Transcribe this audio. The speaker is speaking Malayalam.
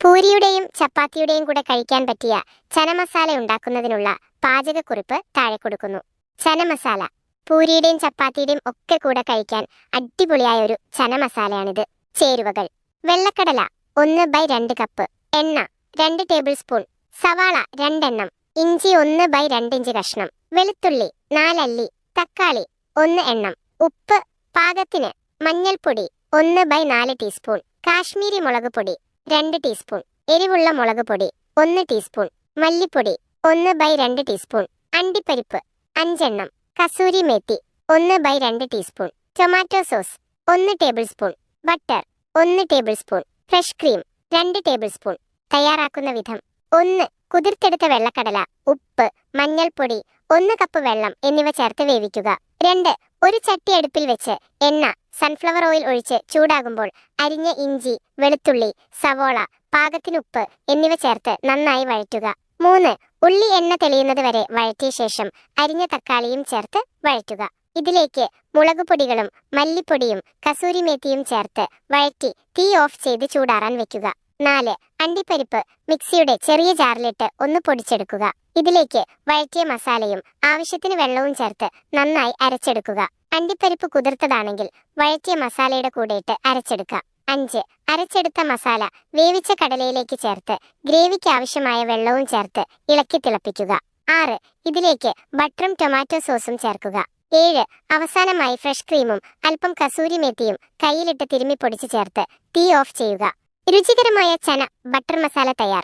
പൂരിയുടെയും ചപ്പാത്തിയുടെയും കൂടെ കഴിക്കാൻ പറ്റിയ ചന മസാല ഉണ്ടാക്കുന്നതിനുള്ള പാചകക്കുറിപ്പ് താഴെ കൊടുക്കുന്നു. ചന മസാല പൂരിയുടെയും ചപ്പാത്തിയുടെയും ഒക്കെ കൂടെ കഴിക്കാൻ അടിപൊളിയായ ഒരു ചന മസാലയാണിത്. ചേരുവകൾ: വെള്ളക്കടല 1/2 കപ്പ്, എണ്ണ 2 ടേബിൾ സ്പൂൺ, സവാള 2 എണ്ണം, ഇഞ്ചി 1/2 ഇഞ്ച് കഷ്ണം, വെളുത്തുള്ളി 4 അല്ലി, തക്കാളി 1 എണ്ണം, ഉപ്പ് പാകത്തിന്, മഞ്ഞൾപ്പൊടി 1/4 ടീസ്പൂൺ, കാശ്മീരി മുളക് പൊടി 2 ടീസ്പൂൺ, എരിവുള്ള മുളക് പൊടി 1 ടീസ്പൂൺ, മല്ലിപ്പൊടി 1/2 ടീസ്പൂൺ, അണ്ടിപ്പരിപ്പ് 5 എണ്ണം, kasuri methi 1/2 teaspoon, tomato sauce 1 table spoon, butter 1 table spoon, fresh cream 2 table spoon. തയ്യാറാക്കുന്ന വിധം: 1. കുതിർത്തെടുത്ത വെള്ളക്കടല, ഉപ്പ്, മഞ്ഞൾപ്പൊടി, 1 കപ്പ് വെള്ളം എന്നിവ ചേർത്ത് വേവിക്കുക. 2. ഒരു ചട്ടി അടുപ്പിൽ വെച്ച് എണ്ണ സൺഫ്ലവർ ഓയിൽ ഒഴിച്ച് ചൂടാകുമ്പോൾ അരിഞ്ഞ ഇഞ്ചി, വെളുത്തുള്ളി, സവോള, പാകത്തിന് ഉപ്പ് എന്നിവ ചേർത്ത് നന്നായി വഴറ്റുക. 3. ഉള്ളി എണ്ണ തെളിയുന്നത് വരെ വഴറ്റിയ ശേഷം അരിഞ്ഞ തക്കാളിയും ചേർത്ത് വഴറ്റുക. ഇതിലേക്ക് മുളകുപൊടികളും മല്ലിപ്പൊടിയും കസൂരി മേത്തിയും ചേർത്ത് വഴറ്റി തീ ഓഫ് ചെയ്ത് ചൂടാറാൻ വെക്കുക. 4. അണ്ടിപ്പരിപ്പ് മിക്സിയുടെ ചെറിയ ജാറിലിട്ട് ഒന്ന് പൊടിച്ചെടുക്കുക. ഇതിലേക്ക് വഴറ്റിയ മസാലയും ആവശ്യത്തിന് വെള്ളവും ചേർത്ത് നന്നായി അരച്ചെടുക്കുക. അണ്ടിപ്പരിപ്പ് കുതിർത്തതാണെങ്കിൽ വഴറ്റിയ മസാലയുടെ കൂടെ ഇട്ട് അരച്ചെടുക്കുക. 5. അരച്ചെടുത്ത മസാല വേവിച്ച കടലയിലേക്ക് ചേർത്ത് ഗ്രേവിക്ക് ആവശ്യമായ വെള്ളവും ചേർത്ത് ഇളക്കി തിളപ്പിക്കുക. 6. ഇതിലേക്ക് ബട്ടറും ടൊമാറ്റോ സോസും ചേർക്കുക. 7. അവസാനമായി ഫ്രഷ് ക്രീമും അല്പം കസൂരി മേത്തിയും കയ്യിലിട്ട് തിരുമ്മി പൊടിച്ച് ചേർത്ത് തീ ഓഫ് ചെയ്യുക. രുചികരമായ ചന ബട്ടർ മസാല തയ്യാർ.